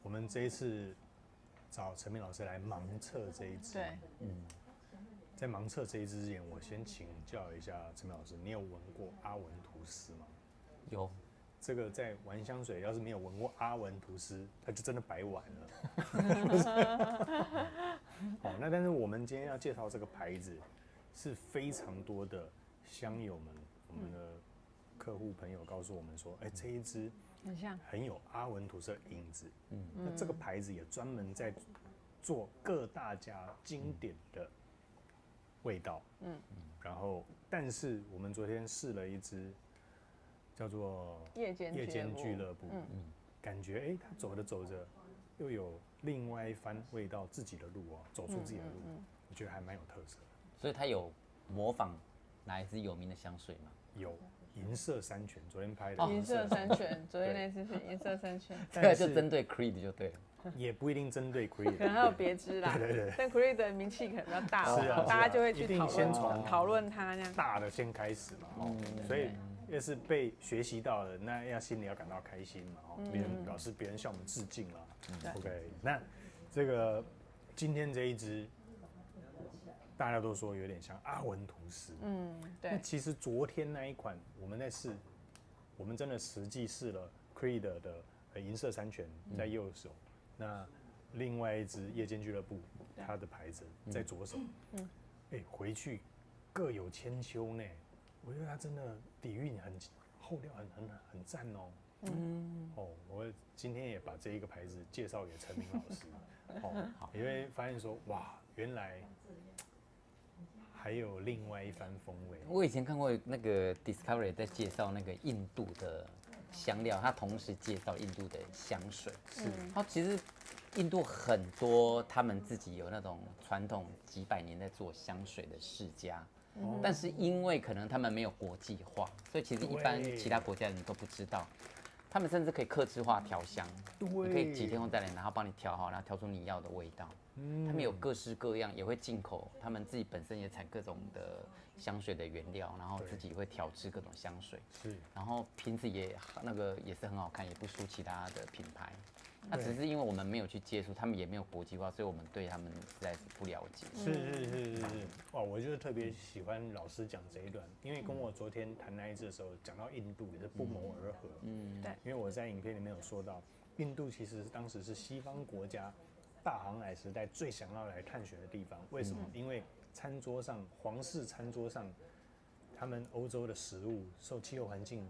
我们这一次找陈明老师来盲测这一支。对，在盲测这一支之前，我先请教一下陈明老师，你有闻过阿文图斯吗？有。这个在玩香水，要是没有闻过阿文图斯，他就真的白玩了。好，那但是我们今天要介绍这个牌子，是非常多的香友们，我们的客户朋友告诉我们说，这一支很像，很有阿文图斯的影子。那这个牌子也专门在做各大家经典的味道。然后，但是我们昨天试了一支。叫做夜间俱乐部，感觉它走着走着，又有另外一番味道，自己的路哦，走出自己的路，我觉得还蛮有特色的。所以它有模仿哪一支有名的香水吗？有银色山泉，昨天拍的银色山泉，昨天那次是银色山泉，这个就针对 Creed 就对了。也不一定针对 Creed， 可能还有别支啦。对，但 Creed 的名气可能比较大，大家就会去讨论它这样。大的先开始嘛，所以。要是被学习到了，那要心里要感到开心嘛，别人表示别人向我们致敬啦。OK， 那这个今天这一支，大家都说有点像阿文图斯。对。其实昨天那一款我们在试，我们真的实际试了 Creed 的银色山泉在右手，那另外一支夜间俱乐部它的牌子在左手。回去各有千秋呢。我觉得它真的底蕴很后料很赞哦。我今天也把这一个牌子介绍给陈明老师。你会发现说，哇，原来还有另外一番风味。我以前看过那个 Discovery 在介绍那个印度的香料，它同时介绍印度的香水。它其实印度很多他们自己有那种传统几百年在做香水的世家。但是因为可能他们没有国际化，所以其实一般其他国家人都不知道，他们甚至可以客制化调香，你可以几天后再来，然后帮你调好，然后调出你要的味道。他们有各式各样，也会进口，他们自己本身也产各种的香水的原料，然后自己会调制各种香水。然后瓶子也是很好看，也不输其他的品牌。那只是因为我们没有去接触，他们也没有国际化，所以我们对他们实在是不了解。是，哇！我就是特别喜欢老师讲这一段，因为跟我昨天谈那一次的时候，讲到印度也是不谋而合。对，因为我在影片里面有说到，印度其实当时是西方国家大航海时代最想要来探寻的地方。为什么？因为皇室餐桌上，他们欧洲的食物受气候环境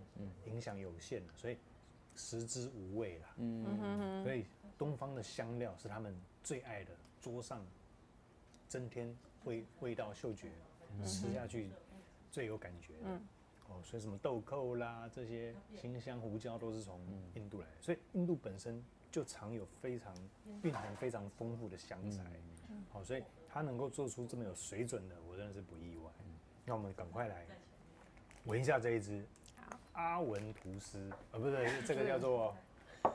影响有限，所以食之无味啦。所以东方的香料是他们最爱的，桌上增添味道嗅觉，吃下去最有感觉的。所以什么豆蔻啦，这些辛香胡椒都是从印度来的，所以印度本身就藏有蕴含非常丰富的香材。所以它能够做出这么有水准的，我真的是不意外。那我们赶快来闻一下这一支阿文图斯，不对，这个叫做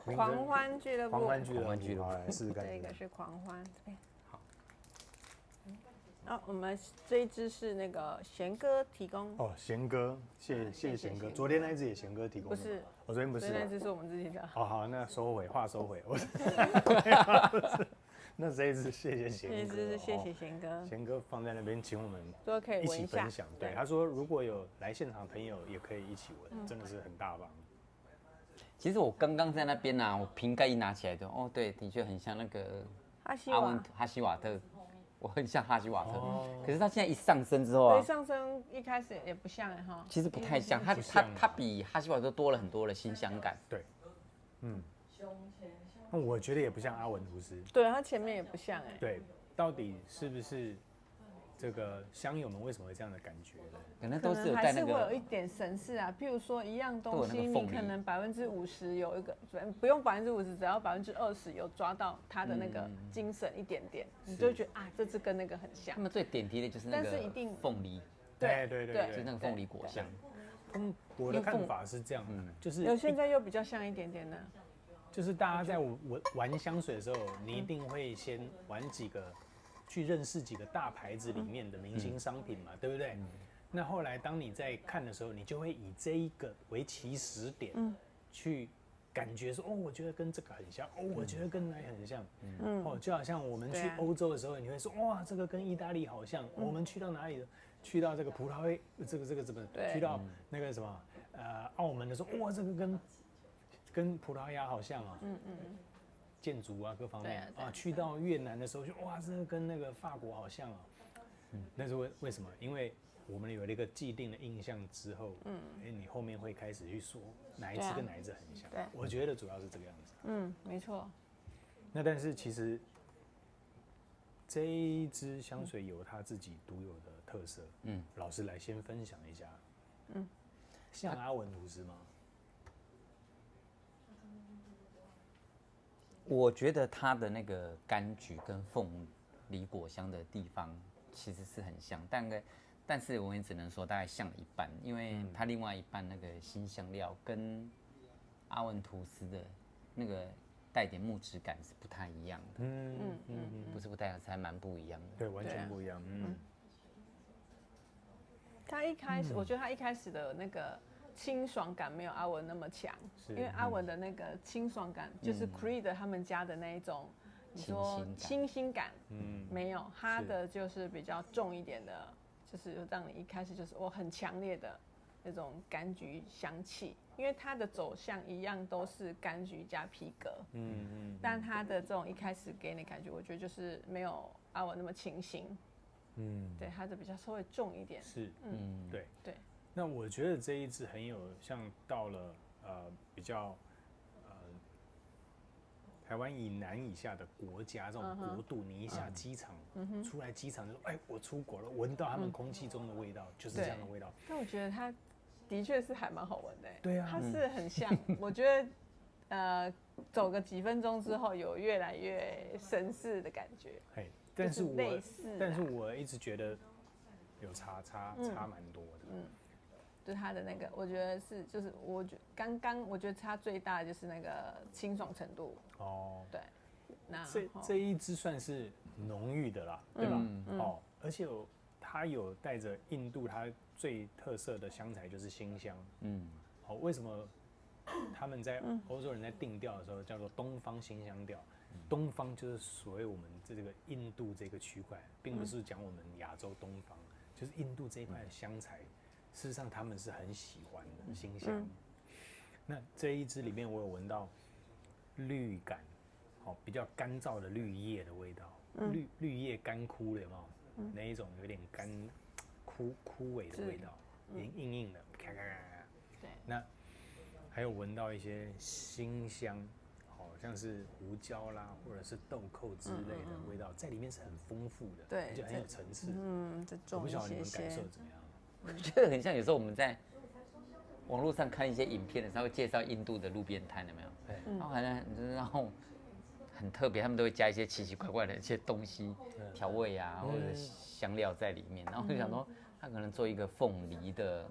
狂欢俱乐部。狂欢俱乐部，好，来试试看。这个是狂欢。好，我们这一支是那个贤哥提供。贤哥，谢谢贤哥。昨天那一支也贤哥提供的。不是，昨天不是。那一支是我们自己的。好，那收回，话收回。那这一支谢谢贤哥。这一支是谢谢贤哥。贤哥放在那边，请我们说可以一起分享。对，他说如果有来现场的朋友也可以一起闻，真的是很大方。其实我刚刚在那边呢，我瓶盖一拿起来就，对，的确很像那个哈希瓦特。我很像哈希瓦特，可是他现在一上升之后啊，上升一开始也不像哈，其实不太像，他比哈希瓦特多了很多的新香感。对，那我觉得也不像阿文图斯，对他前面也不像对，到底是不是这个香友们为什么会这样的感觉呢？可能都是有带那个，还是会有一点神似啊。譬如说一样东西，你可能50%有一个，不用50%，只要20%有抓到它的那个精神一点点，你就觉得这支跟那个很像。他们最点题的就是那个凤梨，对，就是那个凤梨果香。我的看法是这样，就是现在又比较像一点点的。就是大家在玩香水的时候，你一定会先去认识几个大牌子里面的明星商品嘛，对不对？那后来当你在看的时候，你就会以这一个为起始点，去感觉说，哦，我觉得跟这个很像，哦，我觉得跟哪里很像，哦，就好像我们去欧洲的时候，你会说，哇，这个跟意大利好像，我们去到哪里了？去到这个葡萄牙，这个怎么？去到那个什么，澳门的时候，哇，这个跟葡萄牙好像啊，建筑啊各方面啊，去到越南的时候就哇，这个跟那个法国好像啊，那是为什么？因为我们有了一个既定的印象之后，你后面会开始去说哪一支跟哪一支很像。对，我觉得主要是这个样子。没错。那但是其实这一支香水有它自己独有的特色。老师来先分享一下。像阿文吐司吗？我觉得它的那个柑橘跟凤梨果香的地方其实是很像，但是我也只能说大概像了一半，因为它另外一半那个新香料跟阿文吐司的那个带点木质感是不太一样的。不是不太，还蛮不一样的。对，完全不一样。他一开始，我觉得他一开始的那个清爽感没有阿文那么强，因为阿文的那个清爽感就是 Creed 他们家的那一种，你说清新感，没有，他的就是比较重一点的，就是让你一开始就是很强烈的那种柑橘香气，因为它的走向一样都是柑橘加皮革，但它的这种一开始给你感觉，我觉得就是没有阿文那么清新，对，它的比较稍微重一点，是，对。那我觉得这一支很有像到了比较台湾以南以下的国家这种国度，你一下机场出来，机场就说，哎，我出国了，闻到他们空气中的味道，就是这样的味道。但我觉得它的确是还蛮好闻的。对啊，它是很像，我觉得走个几分钟之后，有越来越绅士的感觉。但是类似，但是我一直觉得有差蛮多的。就它的那个，我觉得是，就是我觉刚我觉得差最大的就是那个清爽程度。对。那这一支算是浓郁的啦，对吧？而且它有带着印度它最特色的香材，就是辛香。为什么他们在欧洲人在定调的时候叫做东方辛香调？东方就是所谓我们这个印度这个区块，并不是讲我们亚洲东方，就是印度这一块的香材，事实上他们是很喜欢的辛香。那这一支里面我有闻到绿感，比较干燥的绿叶的味道，绿叶干枯了，有没有？那一种有点干枯萎的味道，硬硬的，咔咔咔。对。那还有闻到一些辛香。像是胡椒啦，或者是豆蔻之类的味道，在里面是很丰富的，对，就很有层次。我不晓得你们感受怎么样？我觉得很像有时候我们在网络上看一些影片的时候，会介绍印度的路边摊，有没有？然后好像然后很特别，他们都会加一些奇奇怪怪的一些东西，调味啊，或者香料在里面。然后就想说，他可能做一个凤梨的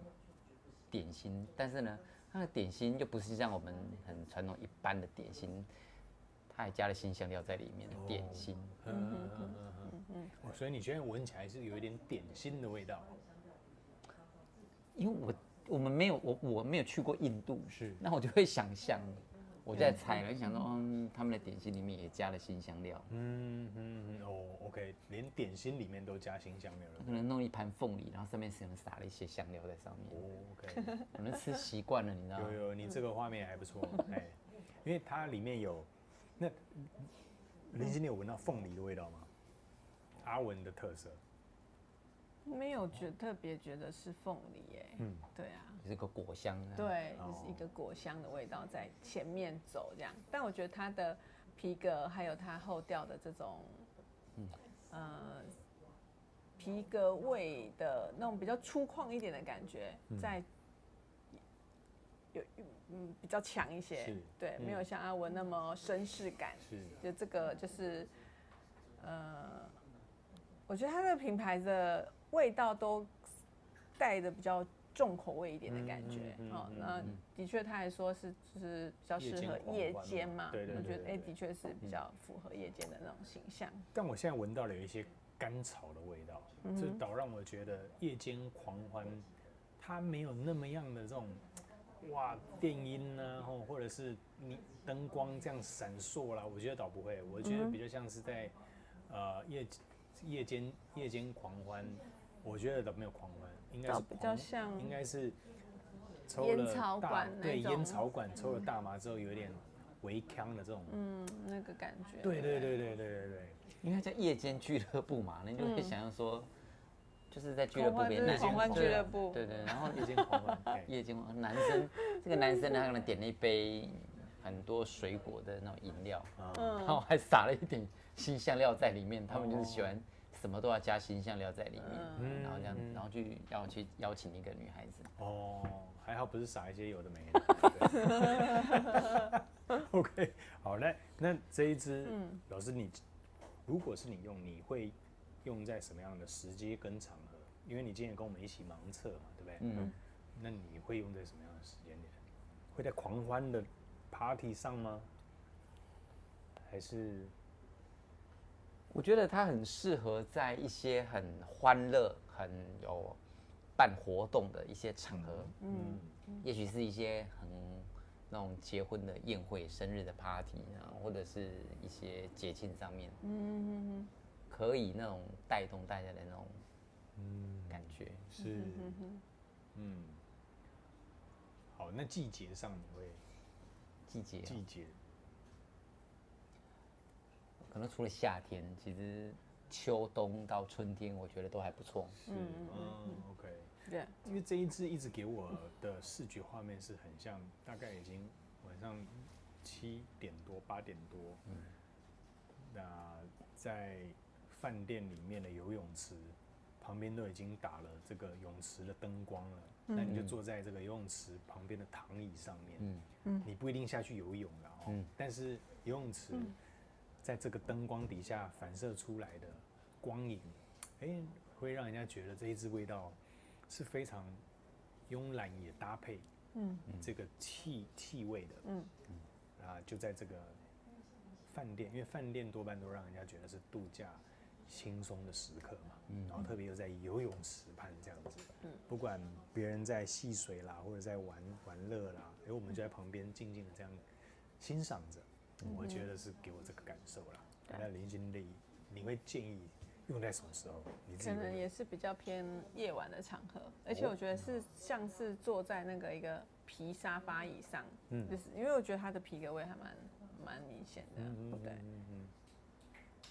点心，但是呢。它的点心就不是像我们很传统一般的点心，它还加了辛香料在里面的点心。所以你觉得闻起来是有一点点心的味道？因为我们没有我没有去过印度，是，那我就会想象，我在猜了，就想说，他们的点心里面也加了辛香料。OK， 连点心里面都加辛香料了。可能弄一盘凤梨，然后上面可能撒了一些香料在上面。OK， 可能吃习惯了，你知道吗？有，你这个画面还不错，因为它里面有那林心，你有闻到凤梨的味道吗？阿文的特色。没有特别觉得是凤梨耶，对啊，是个果香，对，就是一个果香的味道在前面走这样，但我觉得它的皮革还有它后调的这种，皮革味的那种比较粗犷一点的感觉，在有比较强一些，对，没有像阿文那么绅士感，就这个就是我觉得它的品牌的味道都带的比较重口味一点的感觉，那的确他还说是就是比较适合夜间嘛，我觉得的确是比较符合夜间的那种形象。但我现在闻到了有一些甘草的味道，这倒让我觉得夜间狂欢它没有那么样的这种哇电音呢，或者是你灯光这样闪烁啦，我觉得倒不会，我觉得比较像是在夜间狂欢，我觉得倒没有狂欢，应该是比较像，应该是抽烟了草馆那种，对，烟草馆抽了大麻之后有点微呛的这种，那个感觉。对，应该叫夜间俱乐部嘛，你就会想象说，就是在俱乐部边狂欢俱乐部，对，然后夜间狂欢，夜间男生，这个男生呢，他可能点了一杯很多水果的那种饮料，然后还撒了一点辛香料在里面，他们就是喜欢什么都要加辛香料在里面，然后这样，然后去邀请一个女孩子。哦，还好不是撒一些有的没的。OK， 好，那这一支，老师你如果是你用，你会用在什么样的时机跟场合？因为你今天也跟我们一起盲测嘛，对不对？那你会用在什么样的时间点？会在狂欢的 party 上吗？还是？我觉得它很适合在一些很欢乐、很有办活动的一些场合，也许是一些那种结婚的宴会、生日的 party 啊，或者是一些节庆上面，可以那种带动大家的那种感觉。是，好，那季节上你会？季节，可能除了夏天，其实秋冬到春天，我觉得都还不错。OK。对，因为这一支一直给我的视觉画面是很像，大概已经晚上7点多、8点多，那在饭店里面的游泳池旁边都已经打了这个泳池的灯光了，那你就坐在这个游泳池旁边的躺椅上面，你不一定下去游泳了但是游泳池在这个灯光底下反射出来的光影，会让人家觉得这一支味道是非常慵懒也搭配这个气味的，就在这个饭店，因为饭店多半都让人家觉得是度假轻松的时刻嘛，然后特别又在游泳池畔这样子，不管别人在戏水啦，或者在玩乐啦，我们就在旁边静静的这样欣赏着，我觉得是给我这个感受啦。那林经理，你会建议用在什么时候？可能也是比较偏夜晚的场合，而且我觉得是像是坐在那个一个皮沙发椅上，就是因为我觉得它的皮革味还蛮明显的，对，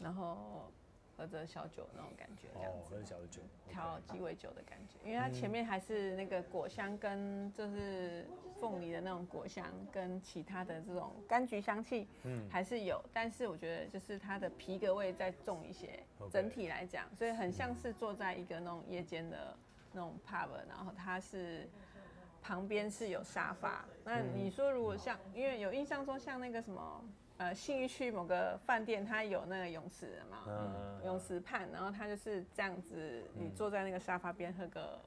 然后喝着小酒那种感觉，这样子，喝小酒，调鸡尾酒的感觉，因为它前面还是那个果香跟就是凤梨的那种果香跟其他的这种柑橘香气，还是有，但是我觉得就是它的皮革味再重一些，整体来讲，所以很像是坐在一个那种夜间的那种 pub， 然后它是旁边是有沙发，那你说如果像，因为有印象中像那个什么。信义区某个饭店，它有那个泳池嘛，泳池畔，然后它就是这样子，你坐在那个沙发边喝个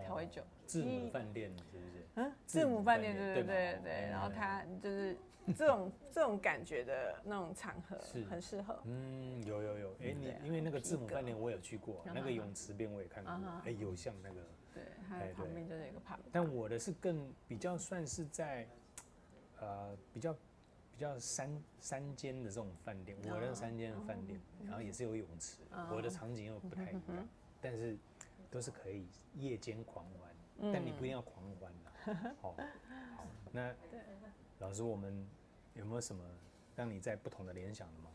调味酒。字母饭店是不是？字母饭店，对，然后它就是这种感觉的那种场合，很适合。有，你因为那个字母饭店我有去过，那个泳池边我也看过，有像那个，对，它旁边就是有一个 pub。但我的是比较算是在，比较山间的这种饭店，我的山间的饭店，然后也是有泳池，我的场景又不太一样，但是都是可以夜间狂欢，但你不一定要狂欢啦。好，那老师，我们有没有什么让你在不同的联想的吗？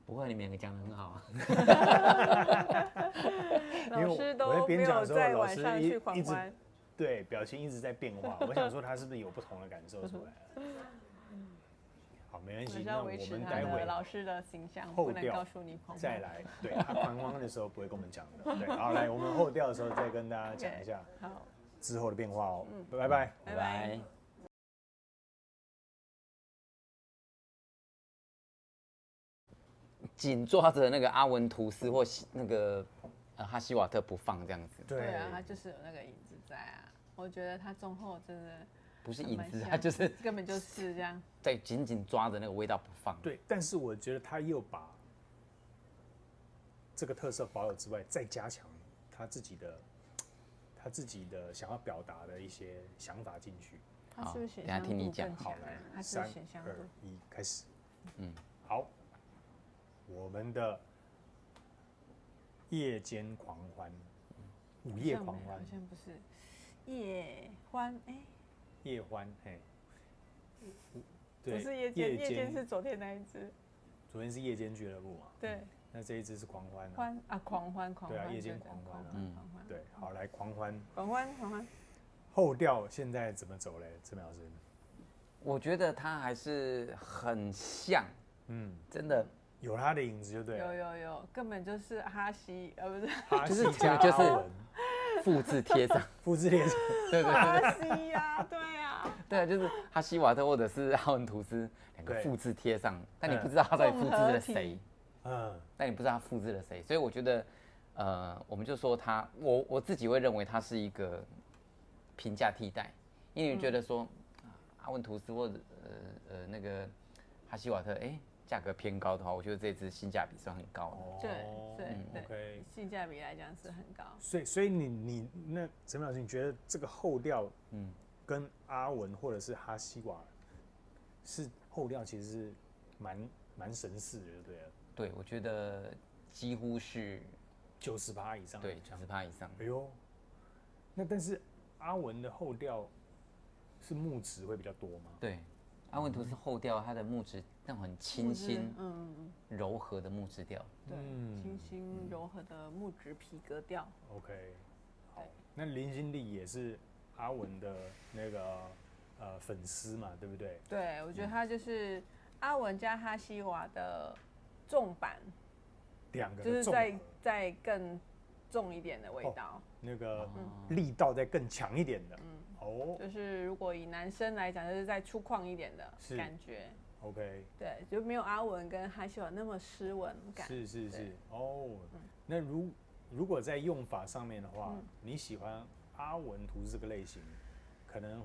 不会，你们两个讲得很好啊。老师都没有在晚上去狂欢。对，表情一直在变化，我想说他是不是有不同的感受出来了？好，没关系，那我们待会老师的形象后不能告诉你狂欢再来，对他狂欢的时候不会跟我们讲的，对，好，来我们后调的时候再跟大家讲一下之后的变化哦，拜拜，拜拜。紧抓着那个阿文图斯或那个哈希瓦特不放这样子。对啊，他就是有那个影子在啊。我觉得他中后真的不是影子，他就是根本就是这样，在紧紧抓着那个味道不放。对，但是我觉得他又把这个特色保有之外，再加强他自己的他自己的想要表达的一些想法进去。它是不是显等下香听你讲度更强？好来，它是不是显香度。 3、2、1，开始。好，我们的夜间狂欢，午夜狂欢，好像不是夜欢，夜欢，嘿，不是夜间，夜间是昨天那一只，昨天是夜间俱乐部嘛？对，那这一支是狂欢，狂欢，对啊，夜间狂欢，对，好，来狂欢，后调现在怎么走嘞？陈老师，我觉得它还是很像，真的有它的影子就对了，有，根本就是哈希，不是，就是加就是复制贴上，复制贴上，对，哈希呀，对啊，对啊，就是哈希瓦特或者是阿文图斯两个复制贴上，但你不知道他到底复制了谁，但你不知道他复制了谁，所以我觉得，我们就说他，我自己会认为他是一个平价替代，因为你觉得说阿文图斯或者那个哈希瓦特，价格偏高的话，我觉得这支性价比算很高的。对，性价比来讲是很高。所以你那陈老师，你觉得这个后调，跟阿文或者是哈希瓦，是后调其实是蛮神似的，对了。对，我觉得几乎是90%以上。对，90%以上。哎呦，那但是阿文的后调是木质会比较多吗？对，阿文图斯后调，它的木质那种很清新、柔和的木质调。对，清新柔和的木质皮革调。OK， 好，那林心丽也是阿文的那个粉丝嘛，对不对？对，我觉得他就是阿文加哈希瓦的重版，两个就是再更重一点的味道，那个力道再更强一点的。就是如果以男生来讲，就是再粗犷一点的感觉。OK， 对，就没有阿文跟哈希瓦那么斯文感。是那如果在用法上面的话，你喜欢阿文图这个类型，可能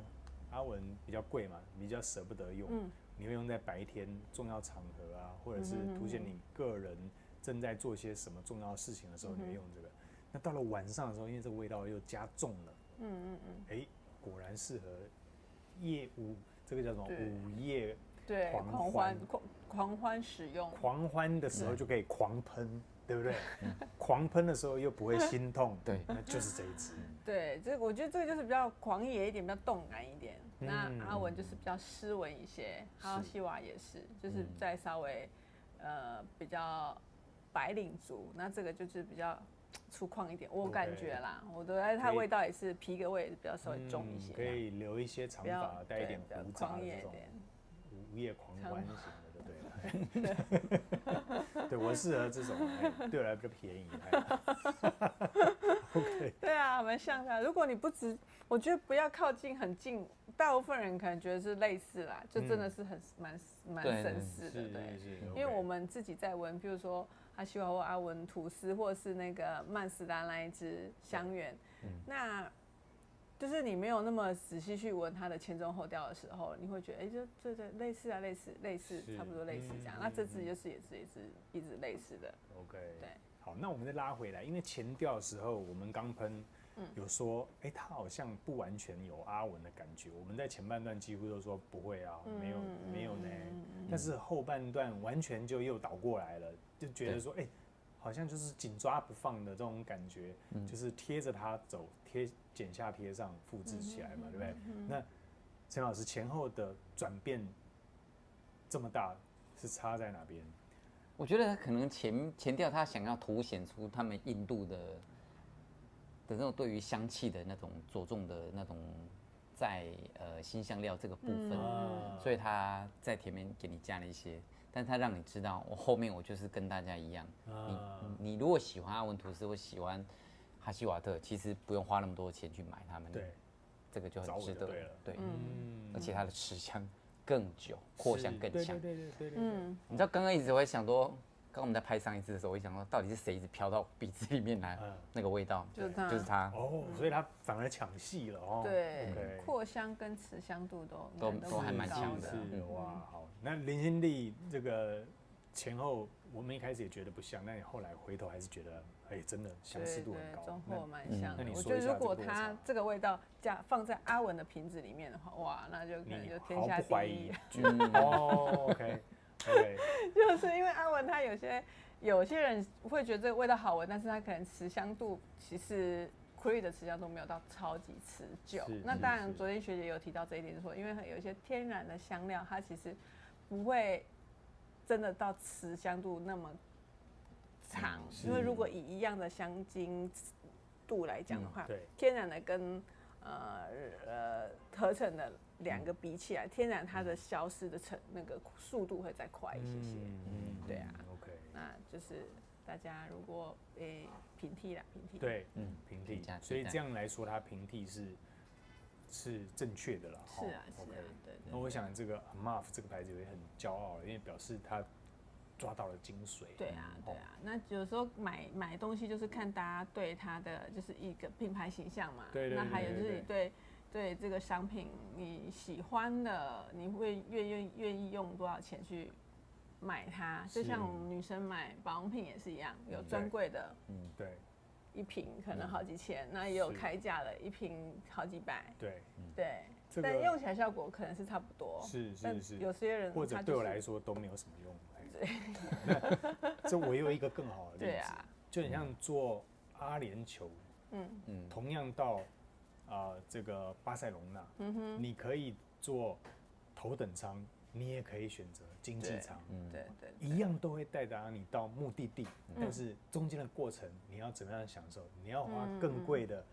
阿文比较贵嘛，比较舍不得用，你会用在白天重要场合啊，或者是凸显你个人正在做些什么重要事情的时候，你会用这个。那到了晚上的时候，因为这个味道又加重了，果然适合这个叫什么午夜狂欢使用。狂欢的时候就可以狂喷，对不对？狂喷的时候又不会心痛，对，那就是这一支。对，我觉得这个就是比较狂野一点，比较动感一点。那阿文就是比较斯文一些，哈希瓦也是，就是再稍微比较白领族，那这个就是比较粗犷一点，我感觉啦，我觉得它味道也是皮革味也是比较稍微重一些，可以留一些长发，带一点胡渣的这种午夜狂欢型的，就对了。对，我适合这种，对我来比较便宜。OK。对啊，蛮像的。如果你不我觉得不要靠近很近，大部分人可能觉得是类似啦，就真的是蛮神似的，对。因为我们自己在闻，譬如说哈希瓦或阿文图斯，或者是那个曼斯达那一支香橼，那就是你没有那么仔细去闻它的前中后调的时候，你会觉得这类似啊，类似，差不多类似这样。那这支也是一直类似的。OK。对。好，那我们再拉回来，因为前调的时候我们刚喷，有说，它好像不完全有阿文的感觉。我们在前半段几乎都说不会啊，没有呢。但是后半段完全就又倒过来了，就觉得说，好像就是紧抓不放的这种感觉，就是贴着它走，剪下贴上，复制起来嘛，对不对？那陈老师前后的转变这么大，是差在哪边？我觉得他可能前调他想要凸显出他们印度的那种对于香气的那种着重的那种在辛香料这个部分，所以他在前面给你加了一些，但他让你知道我后面我就是跟大家一样，你如果喜欢阿文图斯或喜欢哈希瓦特，其实不用花那么多钱去买他们，对，这个就很值得，对，而且它的持香更久，扩香更强。对。你知道刚刚一直会想说，刚刚我们在拍上一支的时候，我会想说，到底是谁一直飘到鼻子里面来？那个味道就是它。所以它反而抢戏了哦。对，扩香跟持香度都还蛮强的。哇，好，那林心丽这个前后我们一开始也觉得不像，但你后来回头还是觉得，哎，真的相似度很高。中后蛮像的。那你我觉得如果它它这个味道放在阿文的瓶子里面的话，哇，那就可能就天下第一。哦 ，OK， 就是因为阿文他有些人会觉得这个味道好闻，但是他可能持香度其实。Creed 的持香度没有到超级持久，那当然昨天学姐有提到这一点，就是说因为有一些天然的香料，它其实不会真的到持香度那么长，因为如果以一样的香精度来讲的话，天然的跟合成的两个比起来，天然它的消失的那个速度会再快一些。对啊 ，OK， 那就是大家如果平替啦，对，平替，所以这样来说，它平替是正确的啦。是啊，对。那我想这个 Amaf 这个牌子也很骄傲，因为表示它抓到了精髓。对啊。那有时候买东西就是看大家对它的就是一个品牌形象嘛。对。那还有就是你对这个商品你喜欢的，你会愿意用多少钱去买它？就像我们女生买保养品也是一样，有专柜的，对，一瓶可能好几千，那也有开价的，一瓶好几百。对。但用起来效果可能是差不多。是。有些人或者对我来说都没有什么用。这我有一个更好的例子，就很像做阿联酋，同样到这个巴塞隆纳，你可以做头等舱，你也可以选择经济舱，对，一样都会带达你到目的地，但是中间的过程你要怎么样享受？你要花更贵的，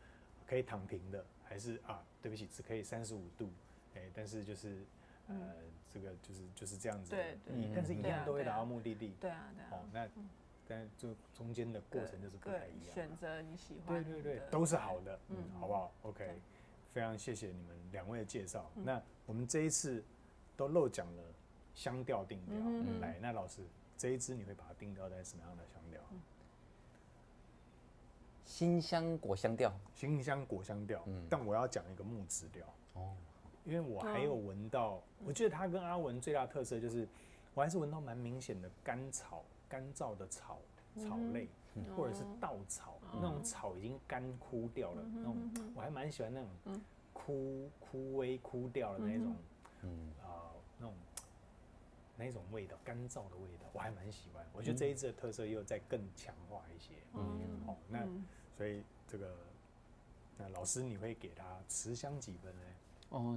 可以躺平的，还是对不起，只可以35度，但是就是这个就是这样子，对，但是一样都会达到目的地，对啊，那但这中间的过程就是不太一样，选择你喜欢的，对，都是好的，好不好 ？OK， 非常谢谢你们2位的介绍。那我们这一次都漏讲了香调定调，来，那老师这一支你会把它定调在什么样的香调？辛香果香调，辛香果香调，但我要讲一个木质调哦。因为我还有闻到，我觉得它跟阿文最大的特色就是，我还是闻到蛮明显的干燥的草类，或者是稻草，那种草已经干枯掉了，那种我还蛮喜欢那种枯萎枯掉的那种，那种味道，干燥的味道，我还蛮喜欢。我觉得这一支的特色又再更强化一些，那所以那老师你会给它持香几分呢？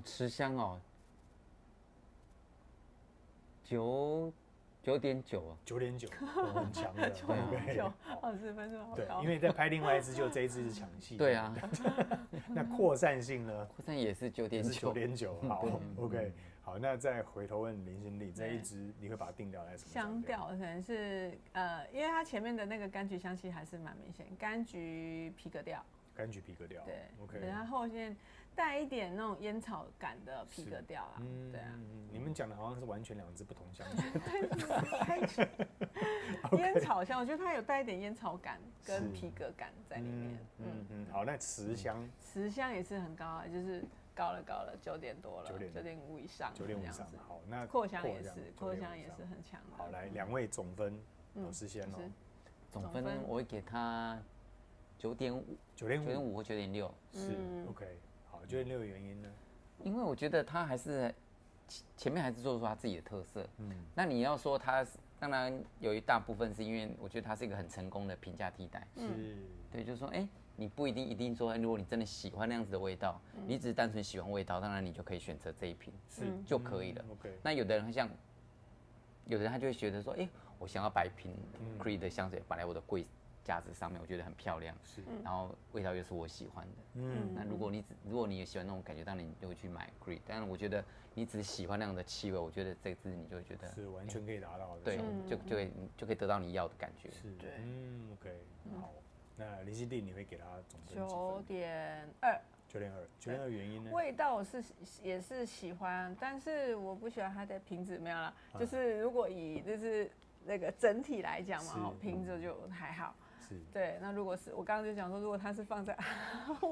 持香9.9 9.9，很强的，9.9 20分是好高。对，因为在拍另外一支，就这一支是抢戏。对啊。那扩散性呢？扩散也是9.9。好 ，OK， 好，那再回头问林心丽，这一支你会把它定调在什么香调？可能是因为它前面的那个柑橘香气还是蛮明显，柑橘皮革调。柑橘皮革调，对 ，OK。然后后面带一点那种烟草感的皮革调啦，对啊。你们讲的好像是完全2支不同香水。对，烟草香，我觉得它有带一点烟草感跟皮革感在里面。好，那持香也是很高啊，就是高了9点多了，9.5以上，9.5以上。好，那扩香也是很强的。好，来2位总分，老师先哦。总分我会给他9.5或9.6。是 OK。好，9.6的原因呢？因为我觉得他还是前面还是做出他自己的特色。那你要说他，当然有一大部分是因为我觉得他是一个很成功的平价替代。对，就是说，你不一定说，如果你真的喜欢那样子的味道，你只是单纯喜欢味道，当然你就可以选择这一瓶就可以了。那有的人他就会觉得说，我想要摆一瓶 Creed 的香水摆在我的柜架子上面，我觉得很漂亮，然后味道又是我喜欢的。那如果你也喜欢那种感觉，当然你就会去买 Creed。但是我觉得你只喜欢那样的气味，我觉得这支你就会觉得是完全可以达到的。对，就可以得到你要的感觉。是，对，OK， 好。那林心丽你会给他总分9.2。9.2原因呢？味道也是喜欢，但是我不喜欢它的瓶子，没有啦。就是如果以就是那个整体来讲嘛，瓶子就还好。对，那如果是我刚刚就讲说，如果它是放在阿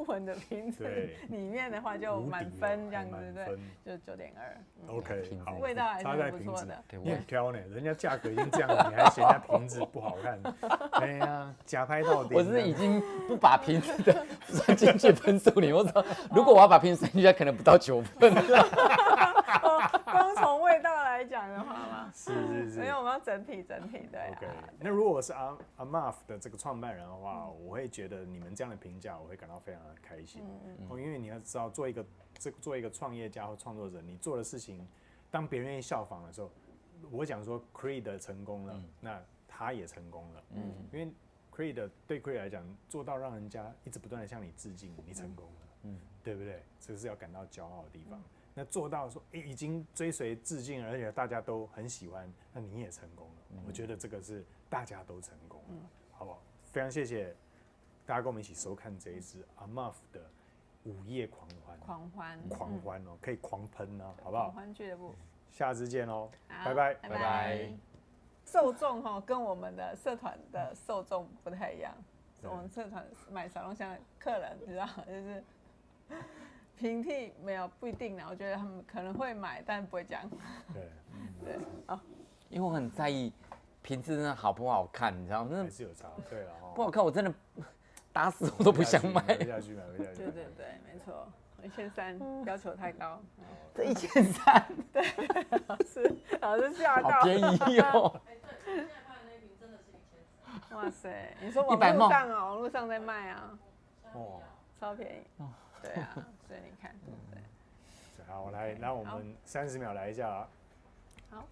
文的瓶子里面的话，就满分这样子，对，就9.2。OK， 好，味道还是很不错的。你很挑呢，人家价格已经这样了，你还嫌人家瓶子不好看？哎呀，假拍到底。我是已经不把瓶子的算进去分数里，我说如果我要把瓶子算进去，可能不到9分。光从味道来讲的话吗？是，因为我们要整体对。OK， 那如果我是Amaf 的这个创办人的话，我会觉得你们这样的评价，我会感到非常的开心。因为你要知道，做一个创业家或创作者，你做的事情，当别人愿意效仿的时候，我讲说 Creed 成功了，那他也成功了。因为 Creed 对 Creed 来讲，做到让人家一直不断的向你致敬，你成功了，对不对？这是要感到骄傲的地方。那做到说已经追随致敬了，而且大家都很喜欢，那你也成功了。我觉得这个是大家都成功了，好不好？非常谢谢大家跟我们一起收看这一支 Amaf 的午夜狂欢哦，可以狂喷哦，好不好？狂欢俱乐部，下次见哦，拜拜。受众跟我们的社团的受众不太一样，我们社团买沙龙香的客人，你知道就是平替没有不一定的，我觉得他们可能会买，但不会讲。对，因为我很在意瓶子真的好不好看，你知道吗？还是有差，对了，不好看我真的打死我都不想买。买回下去。对，没错，1300要求太高。这1300，对，老师吓到，好便宜哦。现在拍的那一瓶真的是1300。哇塞，你说网络上在卖啊？超便宜。对啊，所以你看，对。好，来，让我们30秒来一下。好。